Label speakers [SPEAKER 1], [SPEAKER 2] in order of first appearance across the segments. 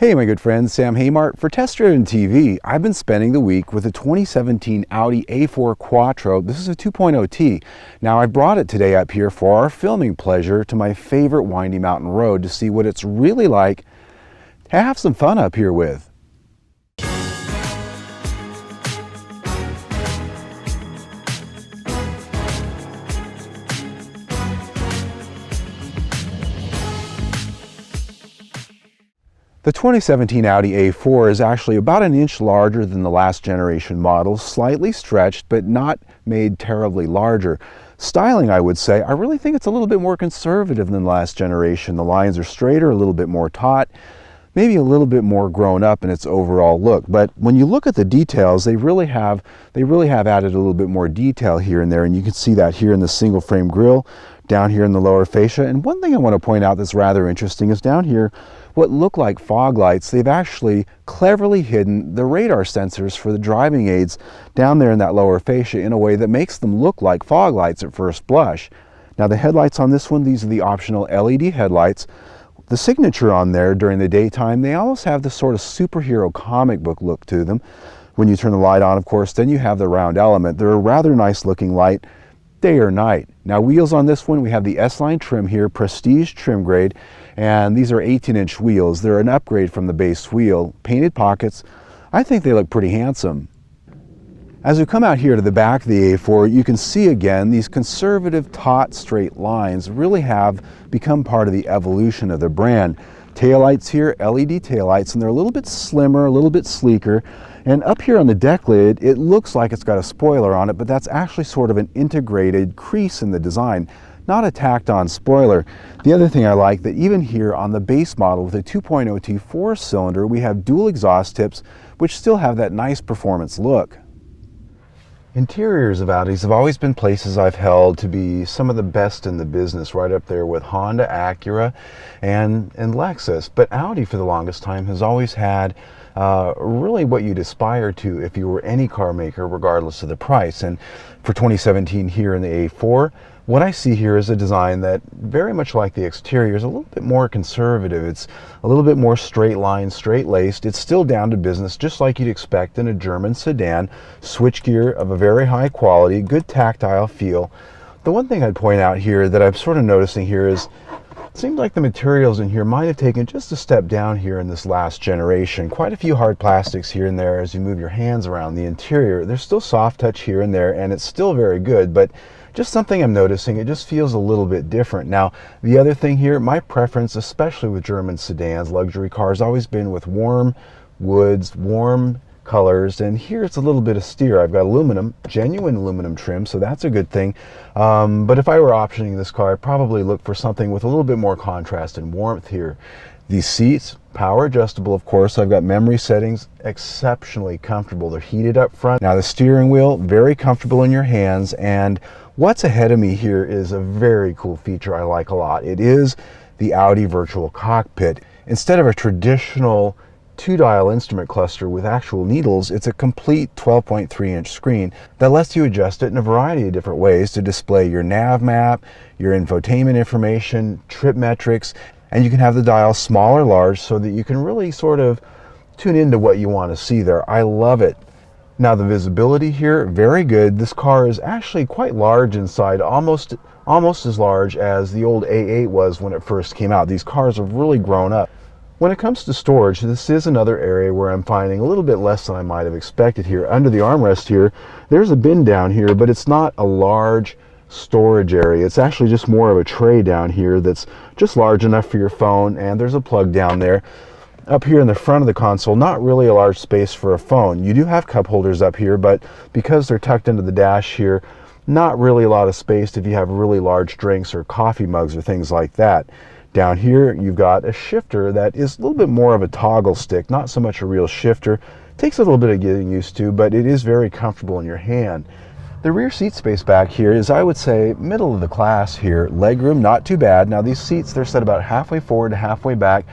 [SPEAKER 1] Hey my good friend, Sam Haymart for Test Driven TV. I've been spending the week with a 2017 Audi A4 Quattro. This is a 2.0T. Now I brought it today up here for our filming pleasure to my favorite windy mountain road to see what it's really like to have some fun up here with. The 2017 Audi A4 is actually about an inch larger than the last generation model, slightly stretched but not made terribly larger. Styling, I would say, I really think it's a little bit more conservative than the last generation. The lines are straighter, a little bit more taut, maybe a little bit more grown up in its overall look. But when you look at the details, they really have added a little bit more detail here and there, and you can see that here in the single frame grille, down here in the lower fascia. And one thing I want to point out that's rather interesting is down here, what look like fog lights, they've actually cleverly hidden the radar sensors for the driving aids down there in that lower fascia in a way that makes them look like fog lights at first blush. Now the headlights on this one, these are the optional LED headlights. The signature on there during the daytime, they almost have this sort of superhero comic book look to them. When you turn the light on, of course, then you have the round element. They're a rather nice looking light, day or night. Now wheels on this one, we have the S-Line trim here, Prestige trim grade, and these are 18-inch wheels. They're an upgrade from the base wheel. Painted pockets, I think they look pretty handsome. As we come out here to the back of the A4, you can see again these conservative taut straight lines really have become part of the evolution of the brand. Taillights here, LED taillights, and they're a little bit slimmer, a little bit sleeker. And up here on the deck lid, it looks like it's got a spoiler on it, but that's actually sort of an integrated crease in the design, not a tacked on spoiler. The other thing I like, that even here on the base model with a 2.0T 4-cylinder, we have dual exhaust tips, which still have that nice performance look. Interiors of Audis have always been places I've held to be some of the best in the business, right up there with Honda, Acura, and Lexus. But Audi, for the longest time, has always had really what you'd aspire to if you were any car maker, regardless of the price. And for 2017 here in the A4, what I see here is a design that, very much like the exterior, is a little bit more conservative. It's a little bit more straight line, straight laced. It's still down to business, just like you'd expect in a German sedan. Switchgear of a very high quality, good tactile feel. The one thing I'd point out here that I'm sort of noticing here is, it seems like the materials in here might have taken just a step down here in this last generation. Quite a few hard plastics here and there as you move your hands around the interior. There's still soft touch here and there, and it's still very good, but just something I'm noticing, it just feels a little bit different. Now, the other thing here, my preference, especially with German sedans, luxury cars, always been with warm woods, warm colors, and here it's a little bit austere. I've got aluminum, genuine aluminum trim, so that's a good thing. But if I were optioning this car, I'd probably look for something with a little bit more contrast and warmth here. These seats, power adjustable, of course. I've got memory settings, exceptionally comfortable. They're heated up front. Now the steering wheel, very comfortable in your hands, and what's ahead of me here is a very cool feature I like a lot. It is the Audi virtual cockpit. Instead of a traditional 2-dial instrument cluster with actual needles, it's a complete 12.3-inch screen that lets you adjust it in a variety of different ways to display your nav map, your infotainment information, trip metrics, and you can have the dial small or large so that you can really sort of tune into what you want to see there. I love it. Now the visibility here, very good. This car is actually quite large inside, almost as large as the old A8 was when it first came out. These cars have really grown up. When it comes to storage, this is another area where I'm finding a little bit less than I might have expected here. Under the armrest here, there's a bin down here, but it's not a large storage area. It's actually just more of a tray down here that's just large enough for your phone, and there's a plug down there. Up here in the front of the console, not really a large space for a phone. You do have cup holders up here, but because they're tucked into the dash here, not really a lot of space if you have really large drinks or coffee mugs or things like that. Down here, you've got a shifter that is a little bit more of a toggle stick, not so much a real shifter. Takes a little bit of getting used to, but it is very comfortable in your hand. The rear seat space back here is, I would say, middle of the class here. Legroom, not too bad. Now these seats, they're set about halfway forward to halfway back,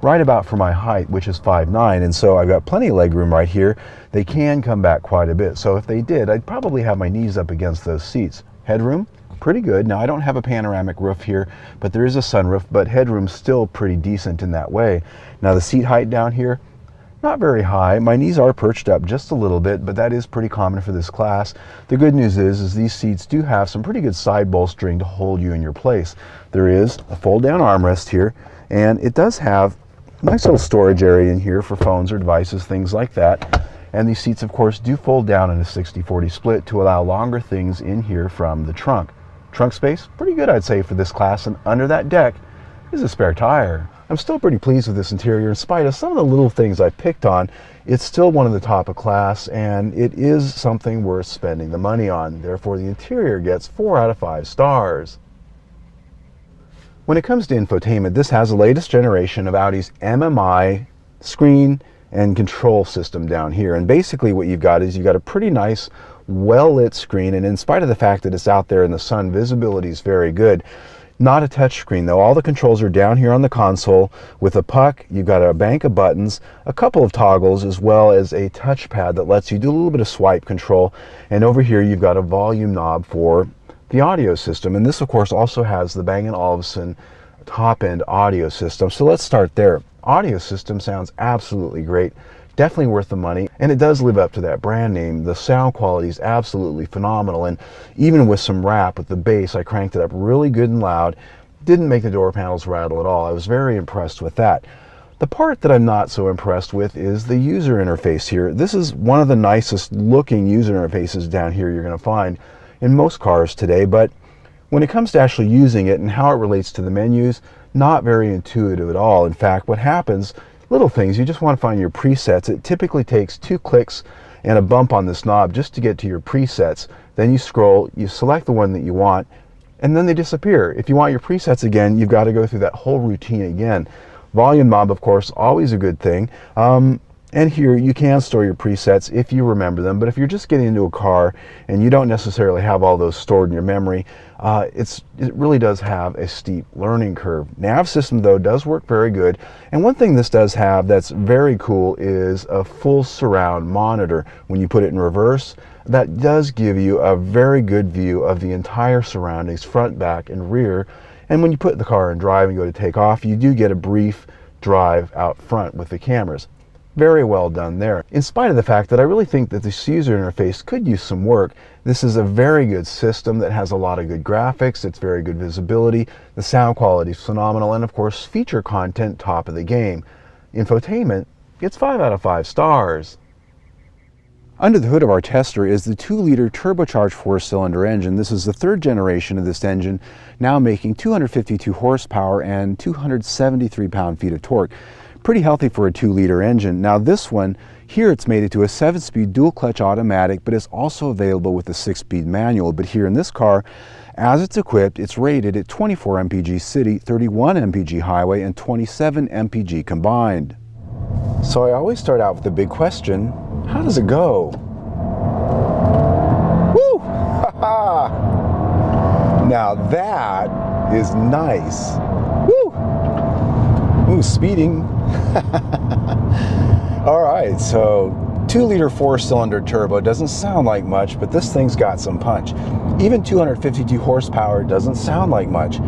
[SPEAKER 1] right about for my height, which is 5'9", and so I've got plenty of legroom right here. They can come back quite a bit, so if they did, I'd probably have my knees up against those seats. Headroom, pretty good. Now I don't have a panoramic roof here, but there is a sunroof, but headroom's still pretty decent in that way. Now the seat height down here, not very high. My knees are perched up just a little bit, but that is pretty common for this class. The good news is these seats do have some pretty good side bolstering to hold you in your place. There is a fold-down armrest here, and it does have a nice little storage area in here for phones or devices, things like that. And these seats, of course, do fold down in a 60-40 split to allow longer things in here from the trunk. Trunk space, pretty good, I'd say, for this class, and under that deck is a spare tire. I'm still pretty pleased with this interior. In spite of some of the little things I picked on, it's still one of the top of class, and it is something worth spending the money on. Therefore, the interior gets 4 out of 5 stars. When it comes to infotainment, this has the latest generation of Audi's MMI screen and control system down here. And basically what you've got is you've got a pretty nice, well-lit screen, and in spite of the fact that it's out there in the sun, visibility is very good. Not a touch screen though. All the controls are down here on the console. With a puck, you've got a bank of buttons, a couple of toggles, as well as a touchpad that lets you do a little bit of swipe control. And over here you've got a volume knob for the audio system. And this of course also has the Bang & Olufsen top-end audio system. So let's start there. Audio system sounds absolutely great. Definitely worth the money, and it does live up to that brand name. The sound quality is absolutely phenomenal, and even with some rap with the bass, I cranked it up really good and loud. Didn't make the door panels rattle at all. I was very impressed with that. The part that I'm not so impressed with is the user interface here. This is one of the nicest looking user interfaces down here you're going to find in most cars today, but when it comes to actually using it and how it relates to the menus, not very intuitive at all. In fact, what happens, little things, you just want to find your presets. It typically takes 2 clicks and a bump on this knob just to get to your presets. Then you scroll, you select the one that you want, and then they disappear. If you want your presets again, you've got to go through that whole routine again. Volume knob, of course, always a good thing. And here you can store your presets if you remember them, but if you're just getting into a car and you don't necessarily have all those stored in your memory, it really does have a steep learning curve. Nav system though does work very good, and one thing this does have that's very cool is a full surround monitor. When you put it in reverse, that does give you a very good view of the entire surroundings, front, back, and rear. And when you put the car in drive and go to take off, you do get a brief drive out front with the cameras. Very well done there. In spite of the fact that I really think that this user interface could use some work, this is a very good system that has a lot of good graphics, it's very good visibility, the sound quality is phenomenal, and of course feature content top of the game. Infotainment gets 5 out of 5 stars. Under the hood of our tester is the 2-liter turbocharged 4-cylinder engine. This is the 3rd generation of this engine, now making 252 horsepower and 273 pound-feet of torque. Pretty healthy for a 2-liter engine. Now this one, here it's made it to a 7-speed dual-clutch automatic, but it's also available with a 6-speed manual. But here in this car, as it's equipped, it's rated at 24 mpg city, 31 mpg highway, and 27 mpg combined. So I always start out with the big question, how does it go? Woo! Ha-ha! Now that is nice. Woo! Ooh, speeding. All right, so 2-liter 4-cylinder turbo doesn't sound like much, but this thing's got some punch. Even 252 horsepower doesn't sound like much.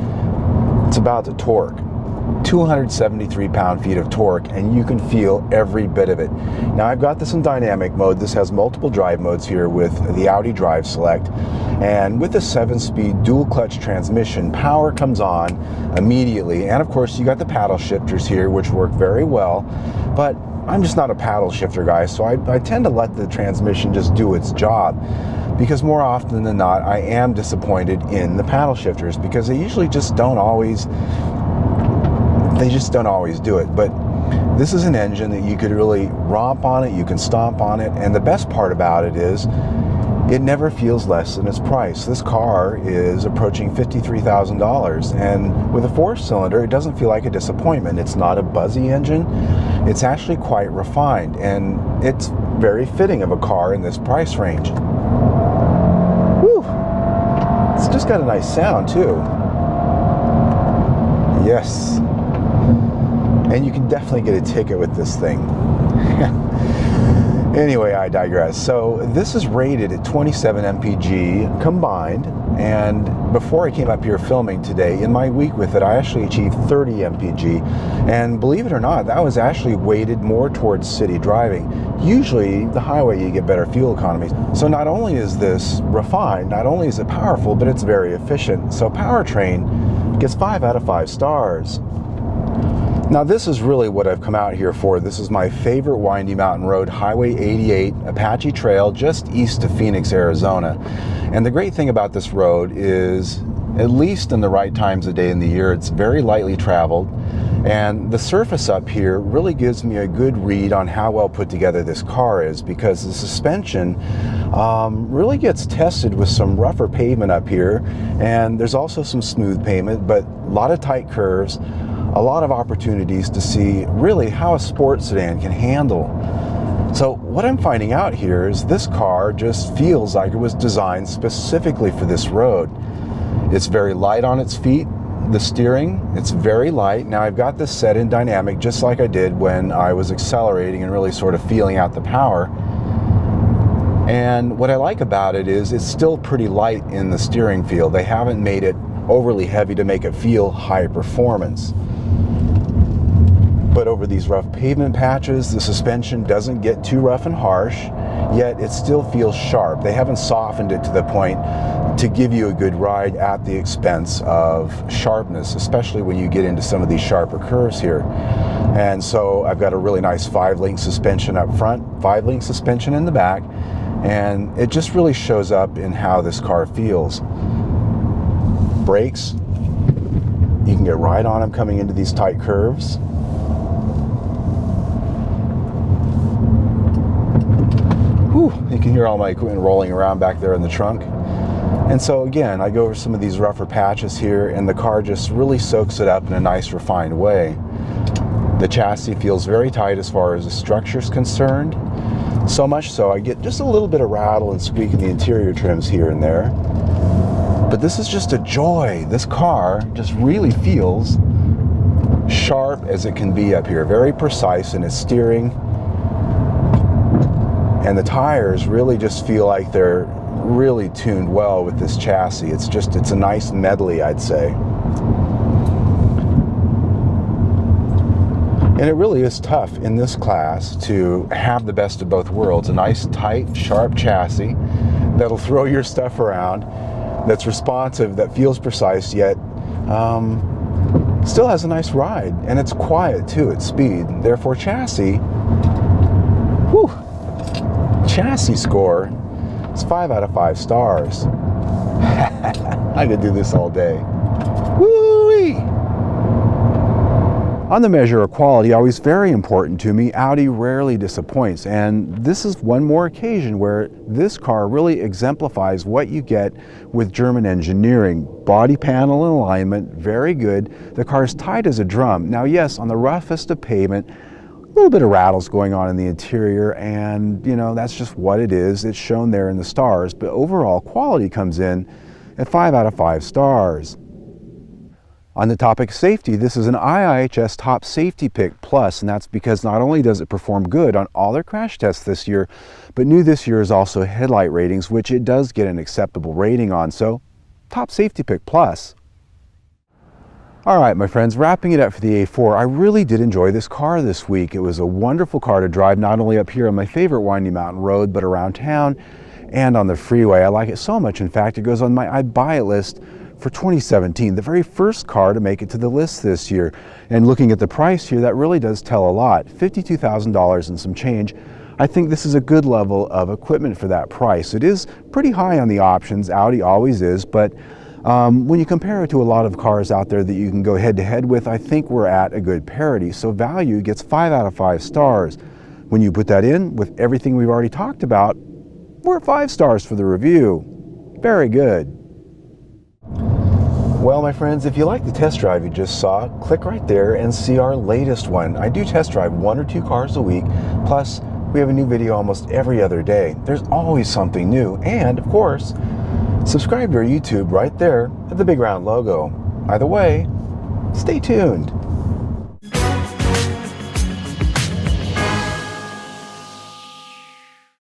[SPEAKER 1] It's about the torque. 273 pound-feet of torque, and you can feel every bit of it. Now I've got this in dynamic mode. This has multiple drive modes here with the Audi Drive Select, and with the 7-speed dual-clutch transmission, power comes on immediately, and of course you got the paddle shifters here, which work very well, but I'm just not a paddle shifter guy, so I tend to let the transmission just do its job, because more often than not I am disappointed in the paddle shifters because they usually just don't always do it. But this is an engine that you could really romp on it, you can stomp on it, and the best part about it is it never feels less than its price. This car is approaching $53,000, and with a 4-cylinder, it doesn't feel like a disappointment. It's not a buzzy engine. It's actually quite refined, and it's very fitting of a car in this price range. Woo! It's just got a nice sound too. Yes. And you can definitely get a ticket with this thing. Anyway, I digress. So this is rated at 27 mpg combined, and before I came up here filming today, in my week with it, I actually achieved 30 mpg, and believe it or not, that was actually weighted more towards city driving. Usually, the highway, you get better fuel economy. So not only is this refined, not only is it powerful, but it's very efficient. So Powertrain gets 5 out of 5 stars. Now this is really what I've come out here for. This is my favorite windy mountain road, Highway 88, Apache Trail, just east of Phoenix, Arizona. And the great thing about this road is, at least in the right times of day in the year, it's very lightly traveled. And the surface up here really gives me a good read on how well put together this car is, because the suspension really gets tested with some rougher pavement up here. And there's also some smooth pavement, but a lot of tight curves. A lot of opportunities to see really how a sports sedan can handle. So what I'm finding out here is this car just feels like it was designed specifically for this road. It's very light on its feet. The steering, it's very light. Now I've got this set in dynamic just like I did when I was accelerating and really sort of feeling out the power. And what I like about it is it's still pretty light in the steering feel. They haven't made it overly heavy to make it feel high performance. But over these rough pavement patches, the suspension doesn't get too rough and harsh, yet it still feels sharp. They haven't softened it to the point to give you a good ride at the expense of sharpness, especially when you get into some of these sharper curves here. And so I've got a really nice 5-link suspension up front, 5-link suspension in the back, and it just really shows up in how this car feels. Brakes, you can get right on them coming into these tight curves. You can hear all my equipment rolling around back there in the trunk. And so again, I go over some of these rougher patches here, and the car just really soaks it up in a nice refined way. The chassis feels very tight as far as the structure is concerned. So much so I get just a little bit of rattle and squeak in the interior trims here and there. But this is just a joy. This car just really feels sharp as it can be up here. Very precise in its steering. And the tires really just feel like they're really tuned well with this chassis. It's a nice medley, I'd say. And it really is tough in this class to have the best of both worlds. A nice, tight, sharp chassis that'll throw your stuff around, that's responsive, that feels precise, yet still has a nice ride. And it's quiet too at speed. Therefore, chassis score is 5 out of 5 stars. I could do this all day. Woo-wee! On the measure of quality, always very important to me, Audi rarely disappoints, and this is one more occasion where this car really exemplifies what you get with German engineering. Body panel and alignment, very good. The car's tight as a drum. Now yes, on the roughest of pavement, a little bit of rattles going on in the interior, and you know, that's just what it is. It's shown there in the stars, but overall quality comes in at 5 out of 5 stars. On the topic of safety, this is an IIHS Top Safety Pick Plus, and that's because not only does it perform good on all their crash tests this year, but new this year is also headlight ratings, which it does get an acceptable rating on, so Top Safety Pick Plus. All right, my friends, wrapping it up for the A4, I really did enjoy this car this week. It was a wonderful car to drive, not only up here on my favorite windy mountain road, but around town and on the freeway. I like it so much, in fact, it goes on my I'd buy it list for 2017, the very first car to make it to the list this year. And looking at the price here, that really does tell a lot. $52,000 and some change. I think this is a good level of equipment for that price. It is pretty high on the options, Audi always is, but when you compare it to a lot of cars out there that you can go head-to-head with, I think we're at a good parity. So value gets 5 out of 5 stars. When you put that in with everything we've already talked about, we're at 5 stars for the review. Very good. Well, my friends, if you like the test drive you just saw, click right there and see our latest one. I do test drive 1 or 2 cars a week, plus we have a new video almost every other day. There's always something new, and of course, subscribe to our YouTube right there at the big round logo. Either way, stay tuned.